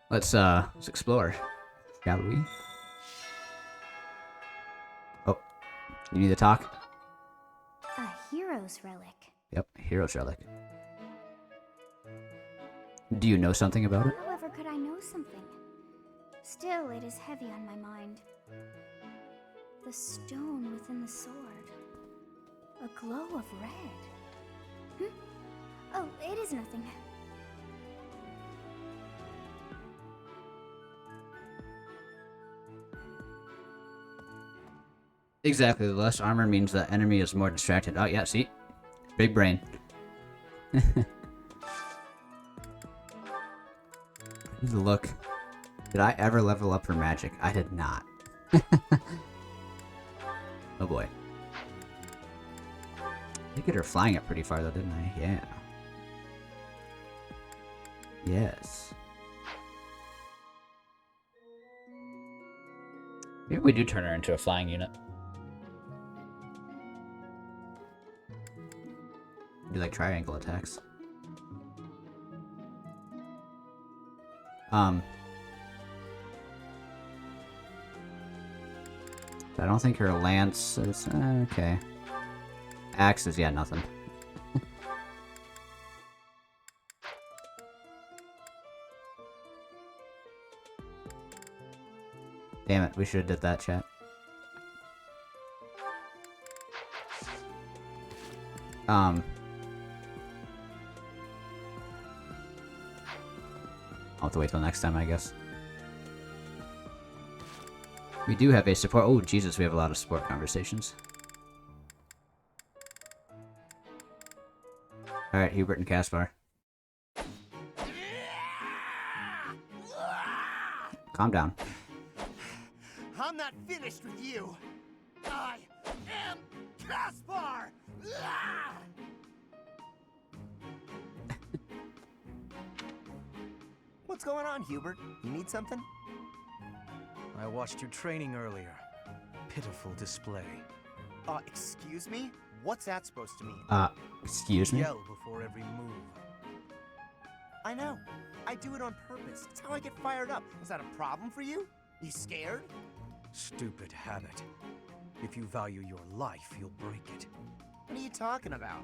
Let's explore, shall we? Oh, you need to talk? A hero's relic. Yep, hero's relic. Do you know something about it? However, could I know something? Still, it is heavy on my mind. The stone within the sword. A glow of red. Oh, it is nothing. Exactly, the less armor means the enemy is more distracted. Oh yeah, see? Big brain. Look. Did I ever level up for magic? I did not. Oh boy. I did get her flying up pretty far though, didn't I? Yeah. Yes. Maybe we do turn her into a flying unit. Do like triangle attacks. I don't think her lance is okay. Axes, yeah, nothing. Damn it, we should have did that, chat. I'll have to wait till next time, I guess. We do have a support. Oh, Jesus, we have a lot of support conversations. Alright, Hubert and Caspar. Calm down. I'm not finished with you. I am Caspar! What's going on, Hubert? You need something? I watched your training earlier. Pitiful display. Excuse me? What's that supposed to mean? Excuse me? Yell before every move. I know. I do it on purpose. It's how I get fired up. Is that a problem for you? You scared? Stupid habit. If you value your life, you'll break it. What are you talking about?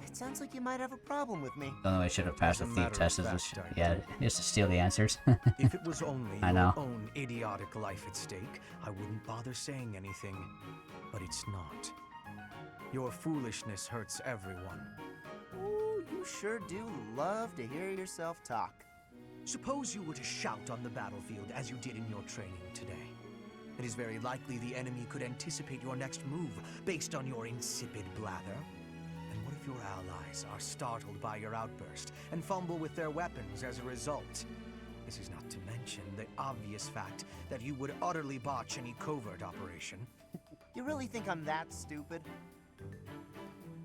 It sounds like you might have a problem with me. The only way I should have passed the As a thief matter test of is fact, yeah, is to steal the answers. If it was only I your know. own idiotic life at stake, I wouldn't bother saying anything. But it's not. Your foolishness hurts everyone. Ooh, you sure do love to hear yourself talk. Suppose you were to shout on the battlefield as you did in your training today. It is very likely the enemy could anticipate your next move based on your insipid blather. And what if your allies are startled by your outburst and fumble with their weapons as a result? This is not to mention the obvious fact that you would utterly botch any covert operation. You really think I'm that stupid?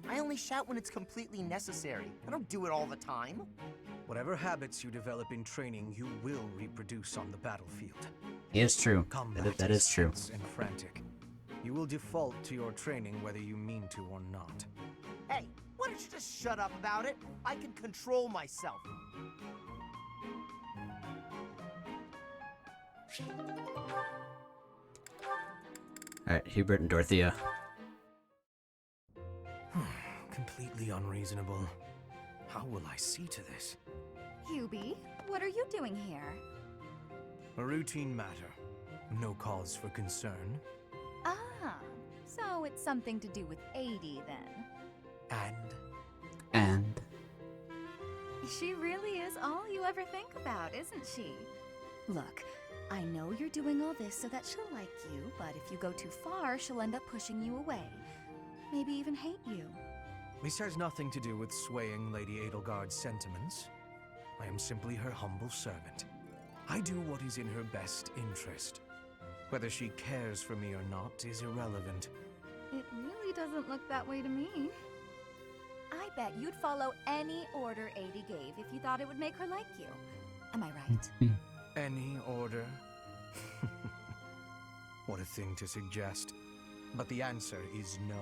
I only shout when it's completely necessary. I don't do it all the time. Whatever habits you develop in training, you will reproduce on the battlefield. It is true. Combat That is true. tense and frantic. You will default to your training whether you mean to or not. Hey, why don't you just shut up about it? I can control myself. Alright, Hubert and Dorothea. Completely unreasonable. How will I see to this? Hubie, what are you doing here? A routine matter. No cause for concern. Ah, so it's something to do with 80 then. And She really is all you ever think about, isn't she? Look, I know you're doing all this so that she'll like you, but if you go too far, she'll end up pushing you away. Maybe even hate you. This has nothing to do with swaying Lady Edelgard's sentiments. I am simply her humble servant. I do what is in her best interest. Whether she cares for me or not is irrelevant. It really doesn't look that way to me. I bet you'd follow any order 80 gave if you thought it would make her like you. Am I right? Any order? What a thing to suggest. But the answer is no.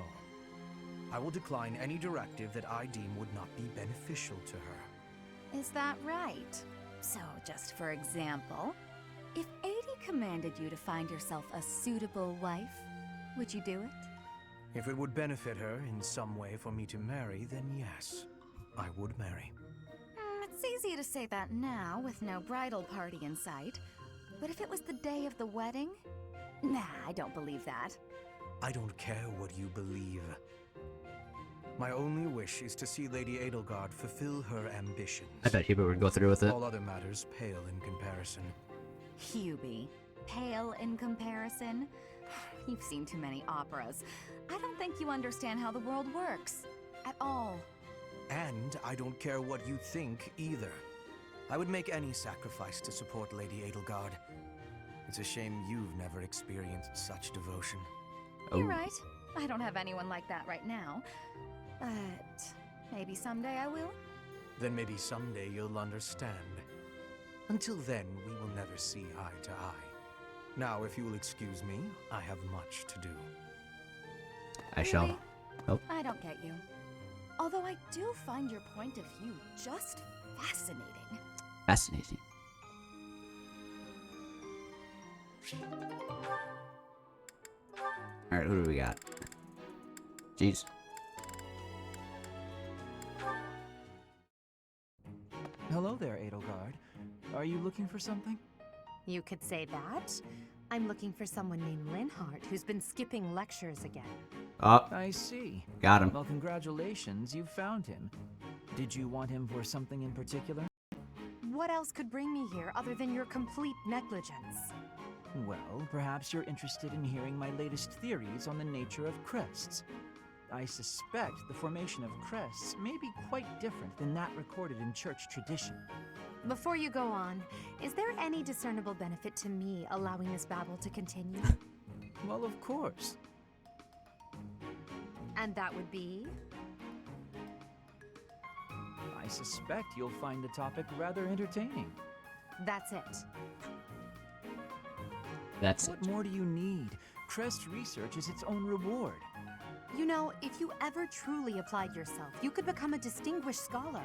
I will decline any directive that I deem would not be beneficial to her. Is that right? So, just for example, if 80 commanded you to find yourself a suitable wife, would you do it? If it would benefit her in some way for me to marry, then yes, I would marry. It's easy to say that now, with no bridal party in sight. But if it was the day of the wedding? Nah, I don't believe that. I don't care what you believe. My only wish is to see Lady Edelgard fulfill her ambitions. I bet Hubert would go through with it. All other matters pale in comparison. Hubie, pale in comparison? You've seen too many operas. I don't think you understand how the world works. At all. And I don't care what you think either. I would make any sacrifice to support Lady Edelgard. It's a shame you've never experienced such devotion. Oh. You're right. I don't have anyone like that right now. But maybe someday I will. Then maybe someday you'll understand. Until then, we will never see eye to eye. Now, if you will excuse me, I have much to do. I shall. Really? Oh. I don't get you. Although I do find your point of view just fascinating. Fascinating. Alright, who do we got? Jeez. Hello there, Edelgard. Are you looking for something? You could say that. I'm looking for someone named Linhart who's been skipping lectures again. Oh, I see. got him. Well, congratulations, you found him. Did you want him for something in particular? What else could bring me here other than your complete negligence? Well, perhaps you're interested in hearing my latest theories on the nature of crests. I suspect the formation of crests may be quite different than that recorded in church tradition. Before you go on, is there any discernible benefit to me allowing this babble to continue? Well, of course. And that would be? I suspect you'll find the topic rather entertaining. That's it. That's it. What more do you need? Crest research is its own reward. You know, if you ever truly applied yourself, you could become a distinguished scholar.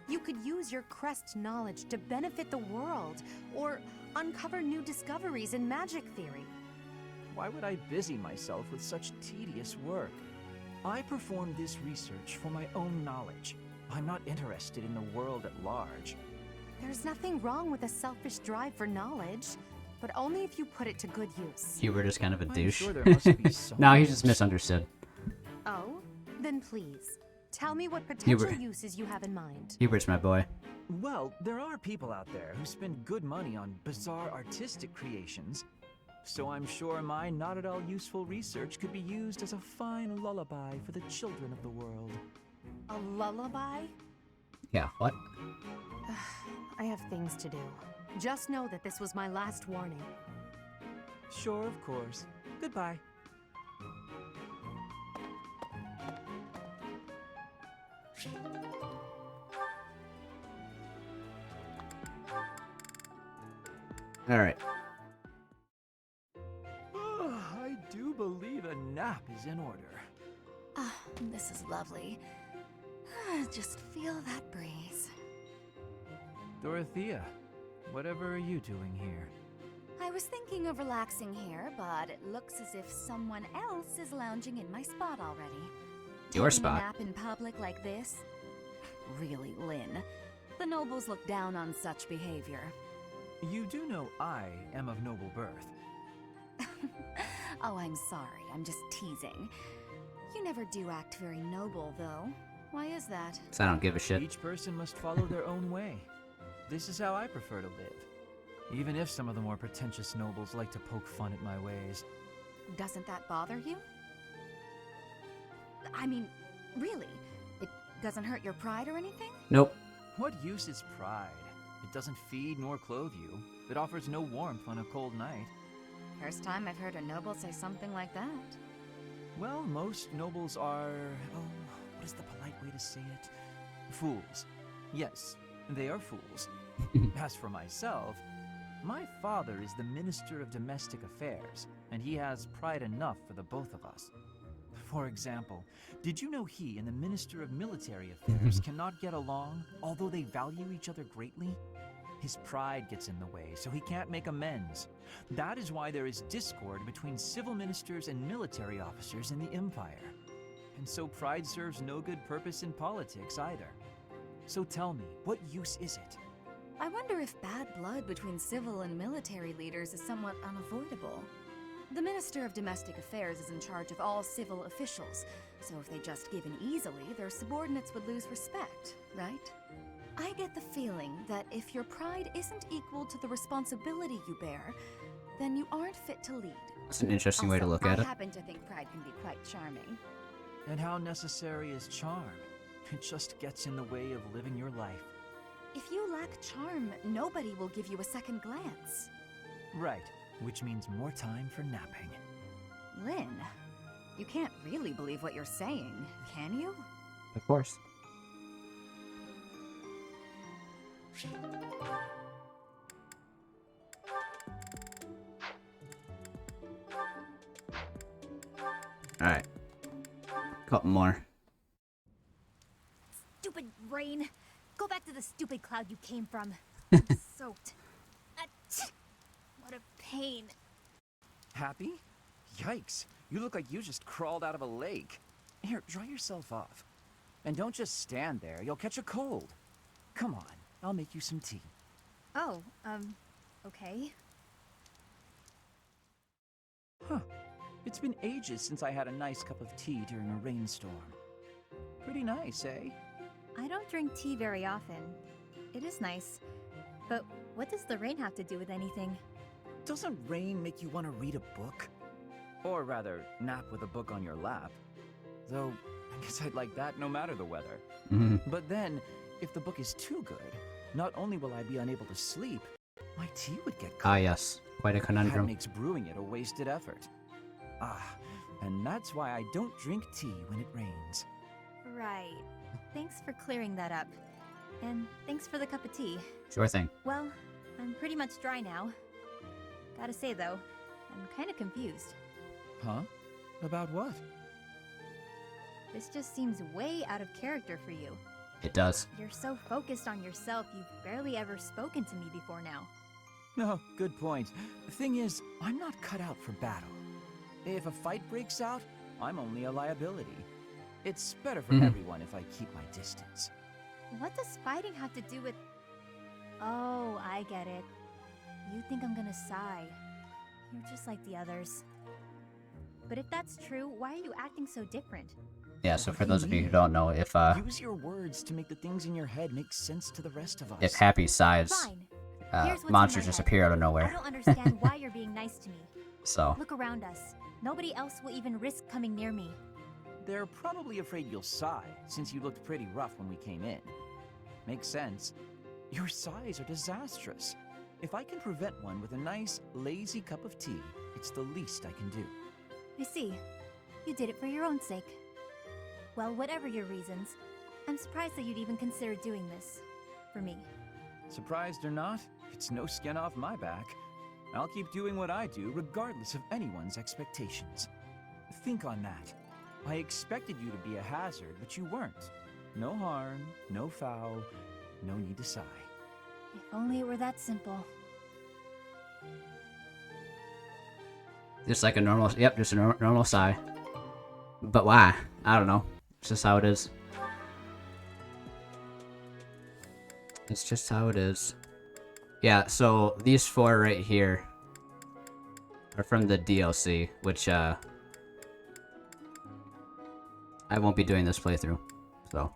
You could use your crest knowledge to benefit the world, or uncover new discoveries in magic theory. Why would I busy myself with such tedious work? I perform this research for my own knowledge. I'm not interested in the world at large. There's nothing wrong with a selfish drive for knowledge, but only if you put it to good use. Hubert is kind of a I'm douche. sure there must be some No, he's just use. misunderstood. Oh? Then please, tell me what potential Hubert. uses you have in mind. Hubert's my boy. Well, there are people out there who spend good money on bizarre artistic creations, so I'm sure my not at all useful research could be used as a fine lullaby for the children of the world. A lullaby? Yeah, what? I have things to do. Just know that this was my last warning. Sure, of course. Goodbye. Alright. I do believe a nap is in order. Ah, this is lovely. Just feel that breeze. Dorothea, whatever are you doing here? I was thinking of relaxing here, but it looks as if someone else is lounging in my spot already. Your Taking spot? a nap in public like this? Really, Lynn. The nobles look down on such behavior. You do know I am of noble birth. Oh, I'm sorry. I'm just teasing. You never do act very noble, though. Why is that? So I don't give a shit. Each person must follow their own way. This is how I prefer to live. Even if some of the more pretentious nobles like to poke fun at my ways. Doesn't that bother you? I mean, really? It doesn't hurt your pride or anything? Nope. What use is pride? It doesn't feed nor clothe you. It offers no warmth on a cold night. First time I've heard a noble say something like that. Well, most nobles are... oh, what is the polite way to say it? Fools. Yes, they are fools. As for myself, my father is the Minister of Domestic Affairs, and he has pride enough for the both of us. For example, did you know he and the Minister of Military Affairs cannot get along, although they value each other greatly? His pride gets in the way, so he can't make amends. That is why there is discord between civil ministers and military officers in the Empire. And so pride serves no good purpose in politics either. So tell me, what use is it? I wonder if bad blood between civil and military leaders is somewhat unavoidable. The Minister of Domestic Affairs is in charge of all civil officials, so if they just give in easily, their subordinates would lose respect, right? I get the feeling that if your pride isn't equal to the responsibility you bear, then you aren't fit to lead. That's an interesting way to look at I it. happen to think pride can be quite charming. And how necessary is charm? It just gets in the way of living your life. If you lack charm, nobody will give you a second glance. Right, which means more time for napping. Lynn, you can't really believe what you're saying, can you? Of course. Alright. Couple more. Stupid rain. Go back to the stupid cloud you came from. I'm soaked. Achoo. What a pain. Happy? Yikes, you look like you just crawled out of a lake. Here, dry yourself off. And don't just stand there, you'll catch a cold. Come on, I'll make you some tea. Oh, okay. Huh, it's been ages since I had a nice cup of tea during a rainstorm. Pretty nice, eh? I don't drink tea very often. It is nice. But what does the rain have to do with anything? Doesn't rain make you want to read a book? Or rather, nap with a book on your lap. Though, I guess I'd like that no matter the weather. But then, if the book is too good, not only will I be unable to sleep, my tea would get cold. Ah, yes. Quite a That conundrum. makes brewing it a wasted effort. Ah, and that's why I don't drink tea when it rains. Right. Thanks for clearing that up. And thanks for the cup of tea. Sure thing. Well, I'm pretty much dry now. Gotta say though, I'm kinda confused. Huh? About what? This just seems way out of character for you. It does. You're so focused on yourself, you've barely ever spoken to me before now. No, good point. The thing is, I'm not cut out for battle. If a fight breaks out, I'm only a liability. It's better for everyone if I keep my distance. What does fighting have to do with... Oh, I get it. You think I'm gonna sigh. You're just like the others. But if that's true, why are you acting so different? Yeah, so for those of you who don't know, if Use your words to make the things in your head make sense to the rest of us. if Happy sighs, Fine. Here's what's in monsters my just head. appear out of I nowhere. don't understand why you're being nice to me. So, Look around us. Nobody else will even risk coming near me. They're probably afraid you'll sigh, since you looked pretty rough when we came in. Makes sense. Your sighs are disastrous. If I can prevent one with a nice, lazy cup of tea, it's the least I can do. I see. You did it for your own sake. Well, whatever your reasons, I'm surprised that you'd even consider doing this. For me. Surprised or not, it's no skin off my back. I'll keep doing what I do, regardless of anyone's expectations. Think on that. I expected you to be a hazard, but you weren't. No harm, no foul, no need to sigh. If only it were that simple. just like a normal, yep, just a normal sigh. But why? I don't know. It's just how it is. It's just how it is. Yeah, so these four right here are from the DLC, which, I won't be doing this playthrough, so.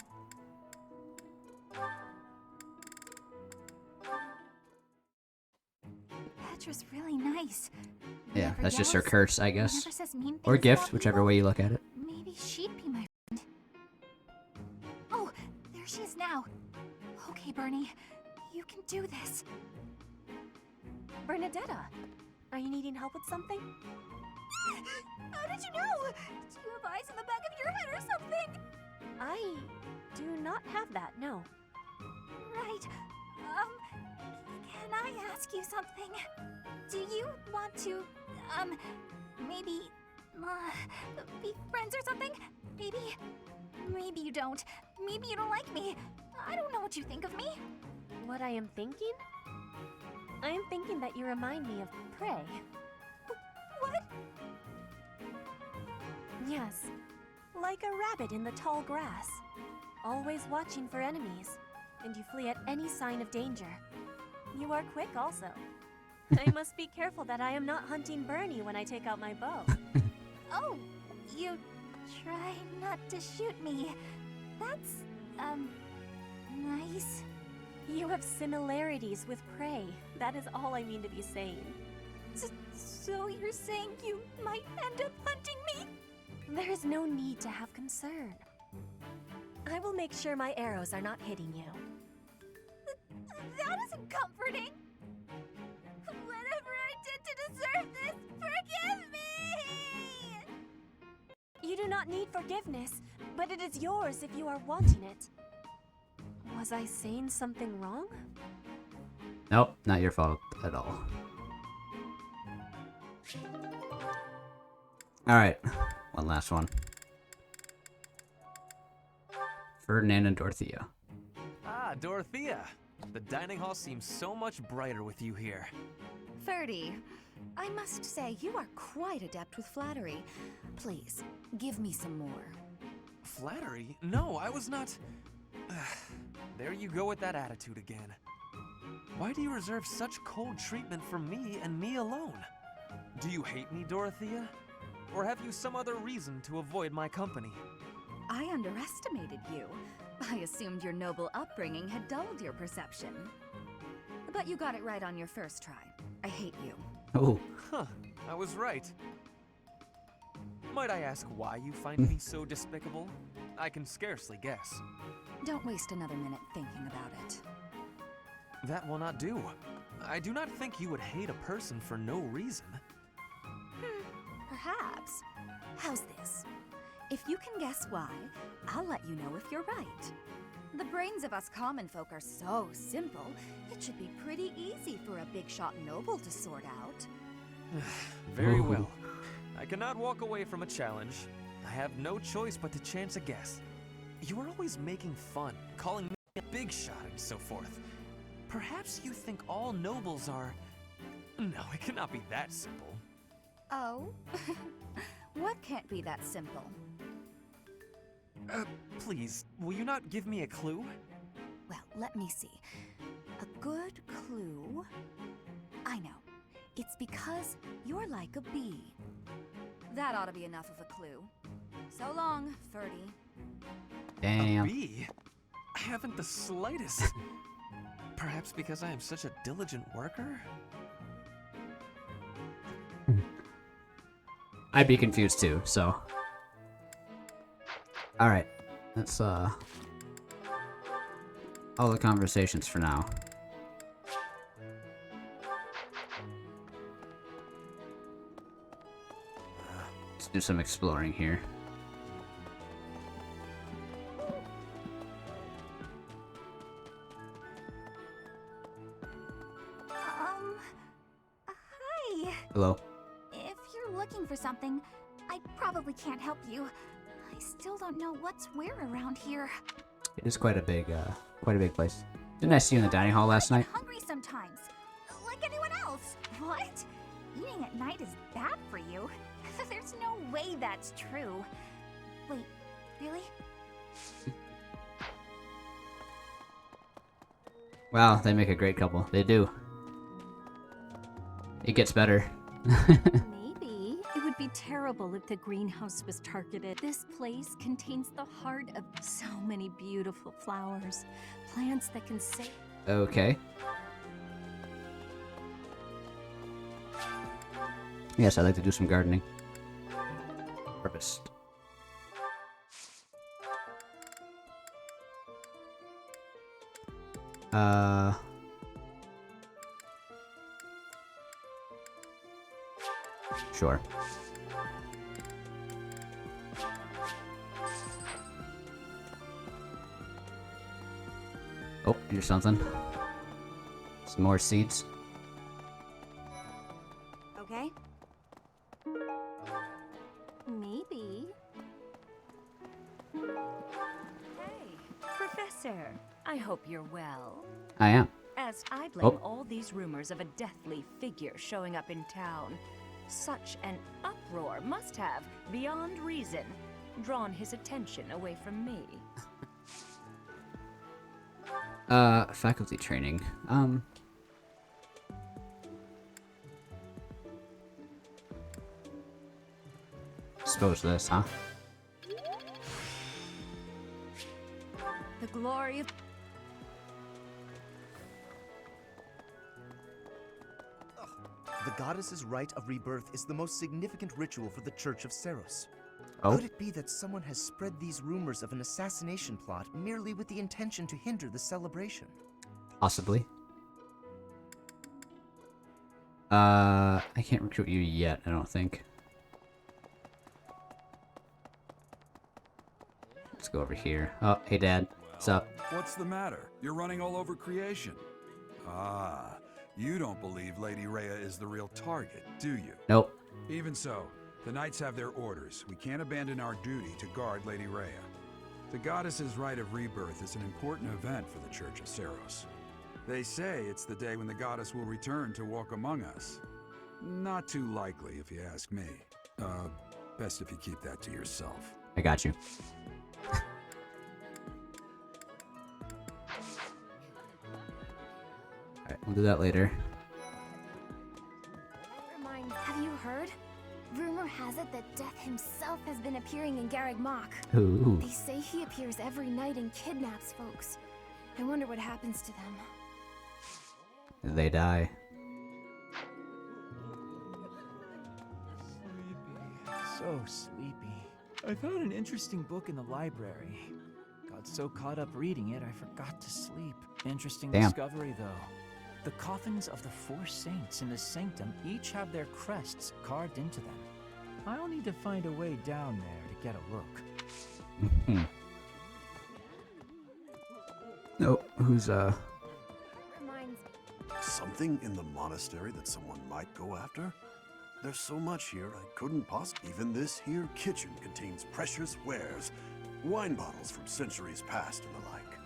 Petra's really nice. Yeah, Never that's just her yells, curse, I never guess. says mean Or things gift, about whichever people. way you look at it. Maybe she'd be my friend. Oh, there she is now. Okay, Bernie, you can do this. Bernadetta, are you needing help with something? How did you know? Do you have eyes in the back of your head or something? I do not have that, no. Right. Can I ask you something? Do you want to, maybe Be friends or something? Maybe? Maybe you don't. Maybe you don't like me. I don't know what you think of me. What I am thinking? I am thinking that you remind me of prey. What? Yes, like a rabbit in the tall grass. Always watching for enemies, and you flee at any sign of danger. You are quick also. I must be careful that I am not hunting Bernie when I take out my bow. Oh, you try not to shoot me. That's, nice. You have similarities with prey. That is all I mean to be saying. So you're saying you might end up hunting me? There is no need to have concern. I will make sure my arrows are not hitting you. That isn't comforting. Whatever I did to deserve this, forgive me! You do not need forgiveness, but it is yours if you are wanting it. Was I saying something wrong? Nope, not your fault at all. Alright, one last one. Ferdinand and Dorothea. Ah, Dorothea. The dining hall seems so much brighter with you here. Ferdy, I must say you are quite adept with flattery. Please, give me some more. Flattery? No, I was not... There you go with that attitude again. Why do you reserve such cold treatment for me and me alone? Do you hate me, Dorothea? Or have you some other reason to avoid my company? I underestimated you. I assumed your noble upbringing had dulled your perception. But you got it right on your first try. I hate you. Oh. Huh, I was right. Might I ask why you find me so despicable? I can scarcely guess. Don't waste another minute thinking about it. That will not do. I do not think you would hate a person for no reason. Perhaps. How's this? If you can guess why, I'll let you know if you're right. The brains of us common folk are so simple, it should be pretty easy for a big shot noble to sort out. Very well. I cannot walk away from a challenge. I have no choice but to chance a guess. You are always making fun, calling me a big shot and so forth. Perhaps you think all nobles are... No, it cannot be that simple. Oh? What can't be that simple? Please, will you not give me a clue? Well, let me see. A good clue? I know. It's because you're like a bee. That ought to be enough of a clue. So long, Ferdy. Damn. A bee? I haven't the slightest. Perhaps because I am such a diligent worker? I'd be confused too, so. Alright. That's all the conversations for now. Let's do some exploring here. Hi. Hello. If you're looking for something, I probably can't help you. I still don't know what's where around here. It is quite a big place. Didn't I see you in the dining hall last night? I'm hungry sometimes, like anyone else. What? Eating at night is bad for you? There's no way that's true. Wait, really? Wow, they make a great couple. They do. It gets better. Maybe. It would be terrible if the greenhouse was targeted. This place contains the heart of so many beautiful flowers. Plants that can save... Okay. Yes, I'd like to do some gardening. Harvest. Sure. Oh, here's something. Some more seeds. Okay? sir. I hope you're well. I am. As I blame Oh. all these rumors of a deathly figure showing up in town. Such an uproar must have, beyond reason, drawn his attention away from me. Faculty training. Suppose this, huh? The glory of... The goddess's rite of rebirth is the most significant ritual for the Church of Seros. Oh. Could it be that someone has spread these rumors of an assassination plot merely with the intention to hinder the celebration? Possibly. I can't recruit you yet, I don't think. Let's go over here. Oh, hey Dad. What's up? What's the matter? You're running all over creation. Ah, you don't believe Lady Rhea is the real target, do you? Nope. Even so, the Knights have their orders. We can't abandon our duty to guard Lady Rhea. The Goddess's Rite of Rebirth is an important event for the Church of Seros. They say it's the day when the Goddess will return to walk among us. Not too likely, if you ask me. Best if you keep that to yourself. I got you. Alright, we'll do that later. Have you heard? Rumor has it that Death himself has been appearing in Garreg Mach. Ooh. They say he appears every night and kidnaps folks. I wonder what happens to them. They die. So sleepy. I found an interesting book in the library. Got so caught up reading it, I forgot to sleep. Interesting Damn. discovery, though. The coffins of the 4 saints in the sanctum each have their crests carved into them. I'll need to find a way down there to get a look. Oh, who's Something in the monastery that someone might go after? There's so much here, I couldn't possibly. Even this here kitchen contains precious wares, wine bottles from centuries past and the like.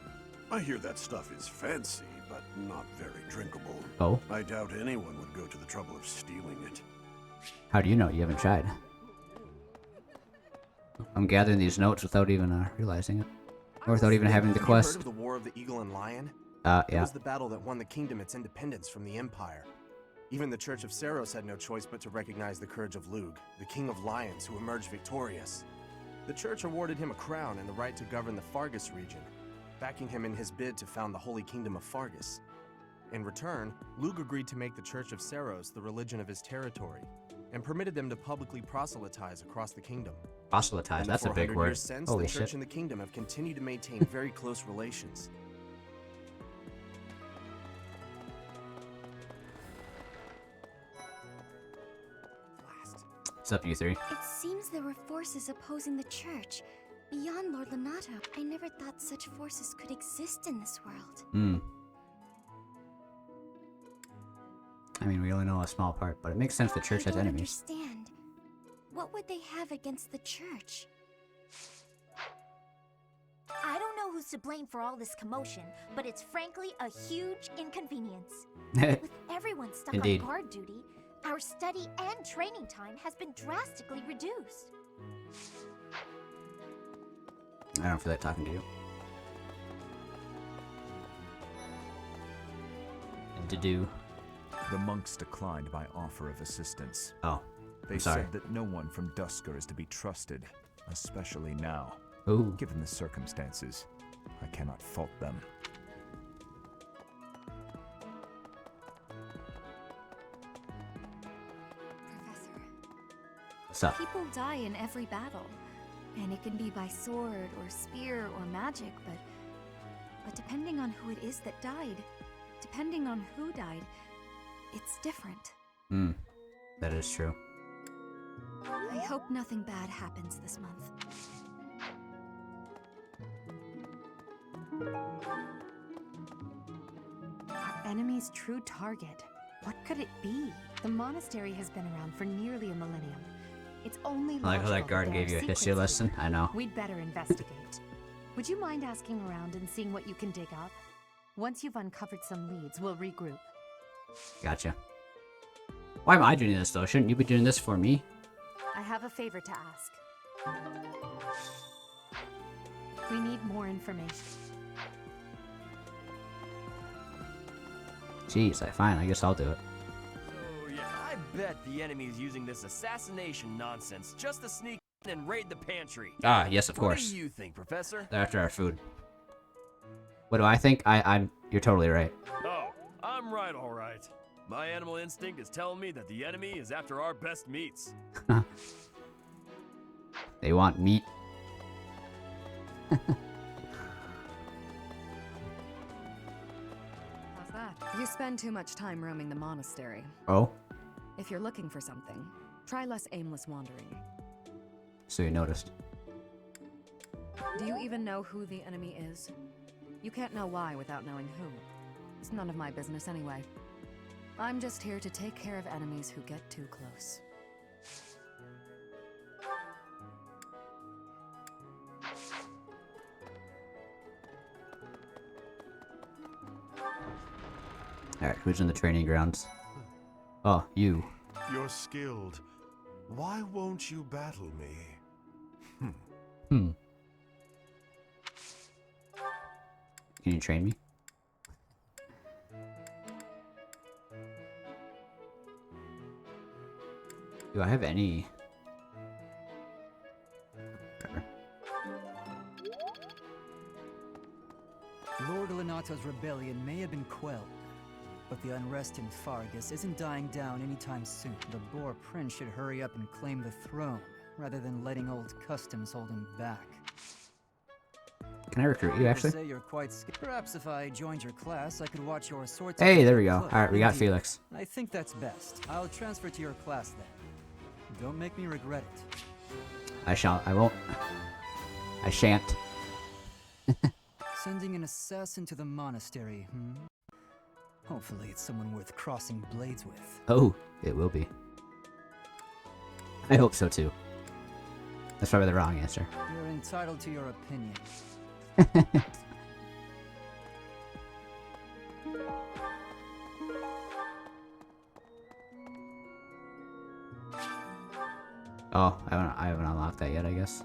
I hear that stuff is fancy, but not very drinkable. Oh? I doubt anyone would go to the trouble of stealing it. How do you know? You haven't tried. I'm gathering these notes without even realizing it. Or without even having the Have quest. you heard of the War of the Eagle and Lion? Yeah. It was the battle that won the kingdom its independence from the Empire. Even the Church of Seros had no choice but to recognize the courage of Lug, the King of Lions who emerged victorious. The Church awarded him a crown and the right to govern the Fargus region, backing him in his bid to found the Holy Kingdom of Fargus. In return, Lug agreed to make the Church of Seros the religion of his territory, and permitted them to publicly proselytize across the kingdom. Proselytize, In the that's a big 400 word. years since, Holy the Church shit. and the kingdom have continued to maintain very close relations. What's up, you three? It seems there were forces opposing the church. Beyond Lord Lonato, I never thought such forces could exist in this world. Hmm. I mean, we only know a small part, but it makes sense the church has I don't enemies. understand. What would they have against the church? I don't know who's to blame for all this commotion, but it's frankly a huge inconvenience. With everyone stuck Indeed. on guard duty, our study and training time has been drastically reduced. I don't feel like talking to you. And to do. The monks declined my offer of assistance. Oh, They I'm sorry. said that no one from Dusker is to be trusted, especially now. Ooh. Given the circumstances, I cannot fault them. Professor, What's up? people die in every battle. And it can be by sword or spear or magic, but depending on who it is that died, depending on who died, it's different. Hmm. That is true. I hope nothing bad happens this month. Our enemy's true target. What could it be? The monastery has been around for nearly a millennium. It's only I like how that logical guard there gave are you a history secrets lesson. here. I know. We'd better investigate. Would you mind asking around and seeing what you can dig up? Once you've uncovered some leads, we'll regroup. Gotcha. Why am I doing this, though? Shouldn't you be doing this for me? I have a favor to ask. We need more information. Jeez, fine. I guess I'll do it. So, yeah, I bet the enemy is using this assassination nonsense just to sneak in and raid the pantry. Ah, yes, of course. What do you think, Professor? They're after our food. What do I think? You're totally right. Oh, I'm right, all right. My animal instinct is telling me that the enemy is after our best meats. They want meat. How's that? You spend too much time roaming the monastery. Oh? If you're looking for something, try less aimless wandering. So you noticed. Do you even know who the enemy is? You can't know why without knowing who. It's none of my business anyway. I'm just here to take care of enemies who get too close. Alright, who's in the training grounds? Oh, you. You're skilled. Why won't you battle me? Can you train me? Do I have any? Lord Lenato's rebellion may have been quelled, but the unrest in Fargus isn't dying down anytime soon. The Boar Prince should hurry up and claim the throne, rather than letting old customs hold him back. Can I recruit you, actually? Say you're quite Perhaps if I joined your class, I could watch your swords. Hey, there we go. Alright, we got Felix. I think that's best. I'll transfer to your class then. Don't make me regret it. I won't. I shan't. Sending an assassin to the monastery, Hopefully it's someone worth crossing blades with. Oh, it will be. I hope so too. That's probably the wrong answer. You're entitled to your opinion. Oh, I haven't unlocked that yet, I guess.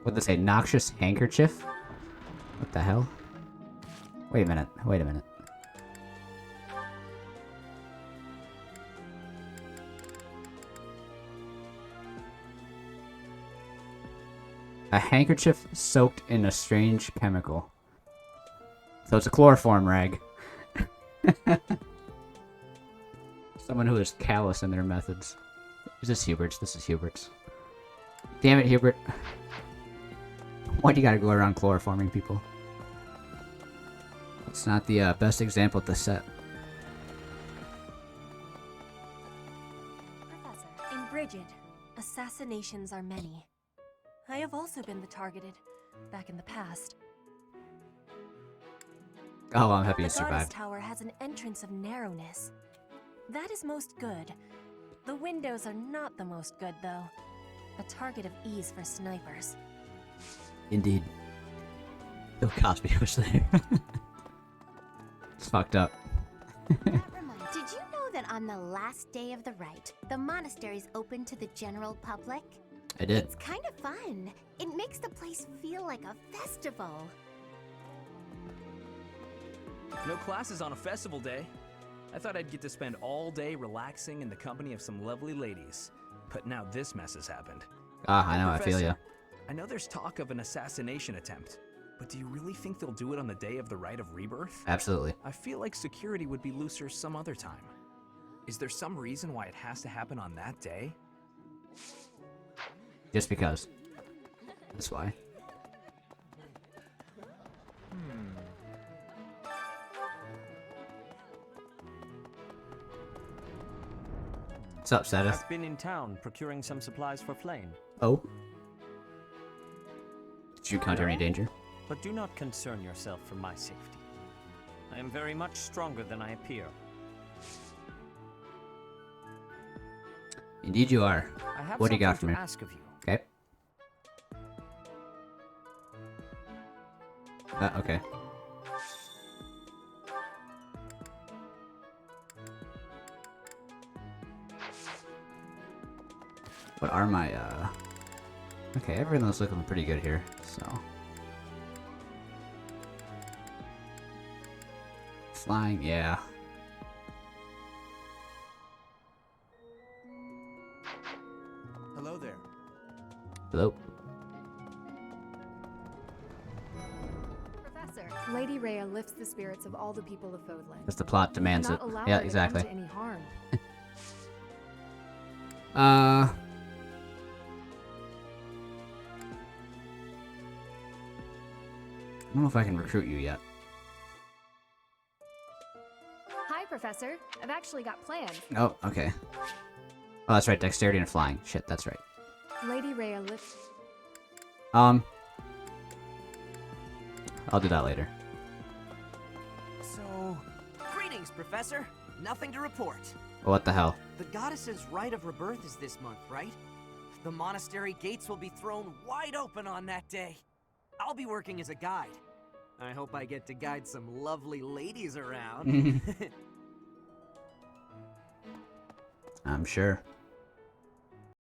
What'd they say? Noxious handkerchief? What the hell? Wait a minute. Wait a minute. A handkerchief soaked in a strange chemical. So it's a chloroform rag. Someone who is callous in their methods. Is this Hubert's? This is Hubert's. Damn it, Hubert. Why do you gotta go around chloroforming people? It's not the best example to set. Professor, in Brigid, assassinations are many. I have also been the targeted, back in the past. Oh, I'm happy you The Goddess survived. Tower has an entrance of narrowness. That is most good. The windows are not the most good, though. A target of ease for snipers. Indeed. Bill Cosby was there. It's fucked up. Did you know that on the last day of the rite, the monastery's open to the general public? I did. It's kind of fun. It makes the place feel like a festival. No classes on a festival day. I thought I'd get to spend all day relaxing in the company of some lovely ladies. But now this mess has happened. Ah, I know, I feel ya. I know there's talk of an assassination attempt, but do you really think they'll do it on the day of the Rite of Rebirth? Absolutely. I feel like security would be looser some other time. Is there some reason why it has to happen on that day? Just because. That's why. What's up, Sedith? I've been in town procuring some supplies for Flame. Oh? Did you encounter any danger? But do not concern yourself for my safety. I am very much stronger than I appear. Indeed you are. I have What do you got something for me? to ask of you. Okay. Okay. What are my, Okay, everything's looking pretty good here, so... Flying, yeah. Hello there. Hello. Professor, Lady Rhea lifts the spirits of all the people of Fodland. Because the plot demands it. Not allow Yeah, her exactly. to come to any harm. I don't know if I can recruit you yet. Hi, Professor. I've actually got plans. Oh, okay. Oh, that's right. Dexterity and flying. Shit, that's right. Lady Rhea lifts... I'll do that later. So, greetings, Professor. Nothing to report. What the hell? The goddess's rite of rebirth is this month, right? The monastery gates will be thrown wide open on that day. I'll be working as a guide. I hope I get to guide some lovely ladies around. I'm sure.